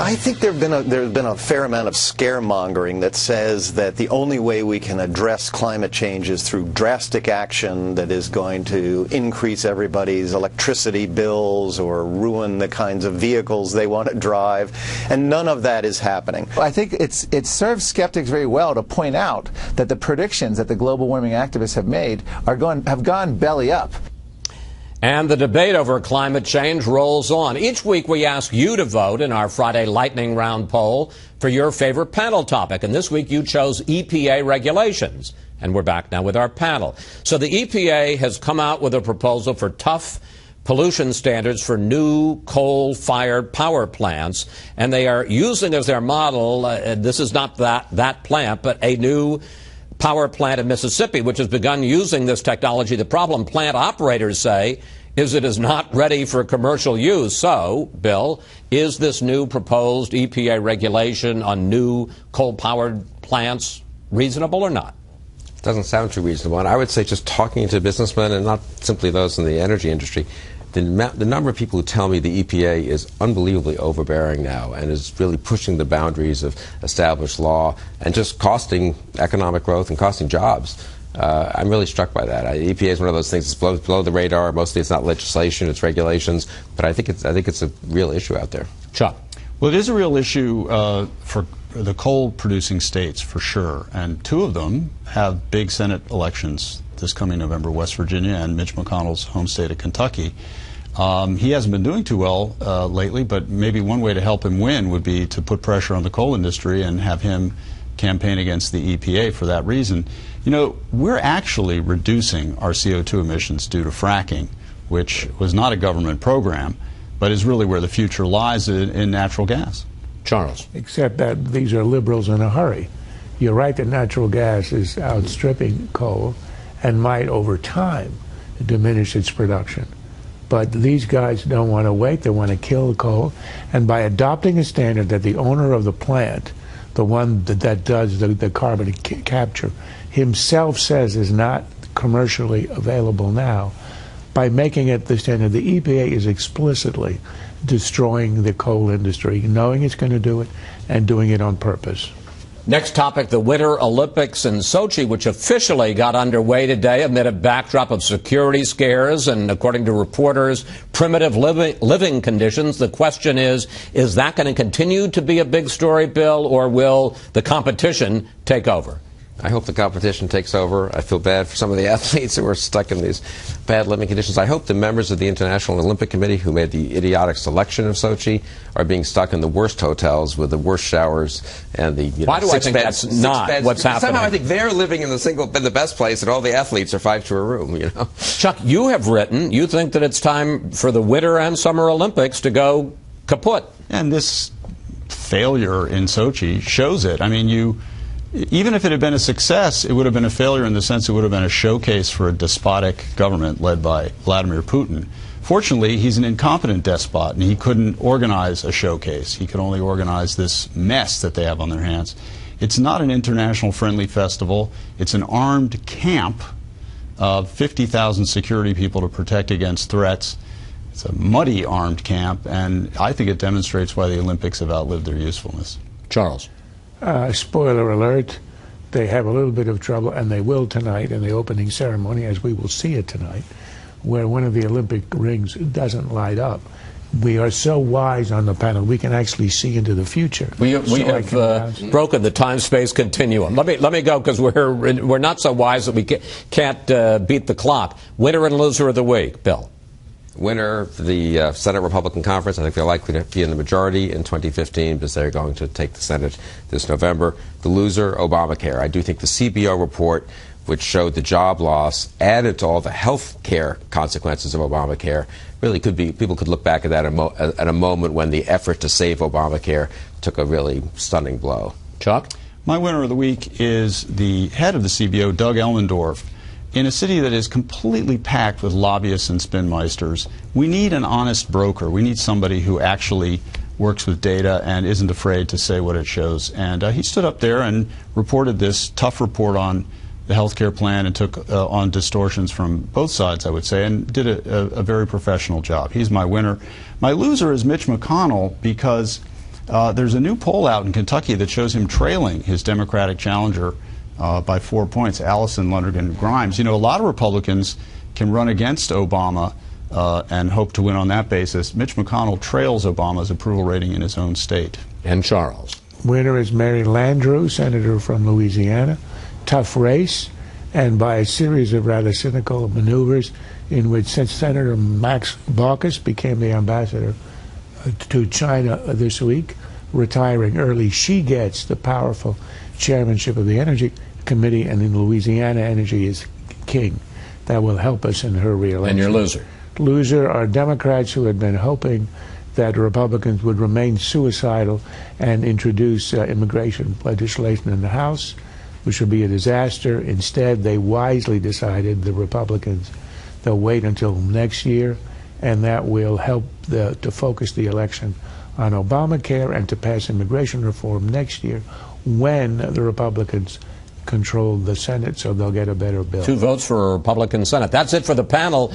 I think there's been a fair amount of scaremongering that says that the only way we can address climate change is through drastic action that is going to increase everybody's electricity bills or ruin the kinds of vehicles they want to drive, and none of that is happening. I think it serves skeptics very well to point out that the predictions that the global warming activists have made have gone belly up. And the debate over climate change rolls on. Each week we ask you to vote in our Friday lightning round poll for your favorite panel topic. And this week you chose EPA regulations. And we're back now with our panel. So the EPA has come out with a proposal for tough pollution standards for new coal-fired power plants. And they are using as their model, this is not that plant, but a new power plant in Mississippi, which has begun using this technology. The problem, plant operators say, is it is not ready for commercial use. So, Bill, is this new proposed EPA regulation on new coal-powered plants reasonable or not? Doesn't sound too reasonable. And I would say, just talking to businessmen, and not simply those in the energy industry, the number of people who tell me the EPA is unbelievably overbearing now and is really pushing the boundaries of established law and just costing economic growth and costing jobs. I'm really struck by that. EPA is one of those things that's below the radar. Mostly it's not legislation, it's regulations. But I think it's a real issue out there. Chuck. Well, it is a real issue for the coal-producing states, for sure. And two of them have big Senate elections this coming November, West Virginia and Mitch McConnell's home state of Kentucky. He hasn't been doing too well lately, but maybe one way to help him win would be to put pressure on the coal industry and have him campaign against the EPA for that reason. You know, we're actually reducing our CO2 emissions due to fracking, which was not a government program, but is really where the future lies in natural gas. Charles. Except that these are liberals in a hurry. You're right that natural gas is outstripping coal and might, over time, diminish its production. But these guys don't want to wait. They want to kill the coal. And by adopting a standard that the owner of the plant, the one that does the carbon capture, himself says is not commercially available now, by making it the standard, the EPA is explicitly destroying the coal industry, knowing it's going to do it and doing it on purpose. Next topic, the Winter Olympics in Sochi, which officially got underway today amid a backdrop of security scares and, according to reporters, primitive living conditions. The question is that going to continue to be a big story, Bill, or will the competition take over? I hope the competition takes over. I feel bad for some of the athletes who are stuck in these bad living conditions. I hope the members of the International Olympic Committee who made the idiotic selection of Sochi are being stuck in the worst hotels with the worst showers and the Why do I think that's not what's happening? Somehow I think they're living in the best place, and all the athletes are 5 to a room. You know, Chuck, you have written. You think that it's time for the Winter and Summer Olympics to go kaput. And this failure in Sochi shows it. I mean, even if it had been a success, it would have been a failure in the sense it would have been a showcase for a despotic government led by Vladimir Putin. Fortunately, he's an incompetent despot, and he couldn't organize a showcase. He could only organize this mess that they have on their hands. It's not an international friendly festival. It's an armed camp of 50,000 security people to protect against threats. It's a muddy armed camp, and I think it demonstrates why the Olympics have outlived their usefulness. Charles. Spoiler alert, they have a little bit of trouble, and they will tonight in the opening ceremony, as we will see it tonight, where one of the Olympic rings doesn't light up. We are so wise on the panel, we can actually see into the future. We have broken the time-space continuum. Let me go, because we're not so wise that we can't beat the clock. Winner and loser of the week, Bill. Winner, the Senate Republican Conference. I think they're likely to be in the majority in 2015 because they're going to take the Senate this November. The loser, Obamacare. I do think the CBO report, which showed the job loss added to all the health care consequences of Obamacare, really could be, people could look back at that at a moment when the effort to save Obamacare took a really stunning blow. Chuck? My winner of the week is the head of the CBO, Doug Elmendorf. In a city that is completely packed with lobbyists and spinmeisters, we need an honest broker. We need somebody who actually works with data and isn't afraid to say what it shows. And he stood up there and reported this tough report on the health care plan and took on distortions from both sides, I would say, and did a very professional job. He's my winner. My loser is Mitch McConnell, because There's a new poll out in Kentucky that shows him trailing his Democratic challenger by 4 points, Allison Lundergan Grimes. You know, a lot of Republicans can run against Obama and hope to win on that basis. Mitch McConnell trails Obama's approval rating in his own state. And Charles. Winner is Mary Landrieu, senator from Louisiana. Tough race, and by a series of rather cynical maneuvers in which Senator Max Baucus became the ambassador to China this week, retiring early. She gets the powerful chairmanship of the Energy Committee, and in Louisiana, energy is king. That will help us in her reelection. And your loser? Loser are Democrats who had been hoping that Republicans would remain suicidal and introduce immigration legislation in the House, which would be a disaster. Instead, they wisely decided, the Republicans, they'll wait until next year, and that will help to focus the election on Obamacare and to pass immigration reform next year when the Republicans control the Senate, so they'll get a better bill. 2 votes for a Republican Senate. That's it for the panel.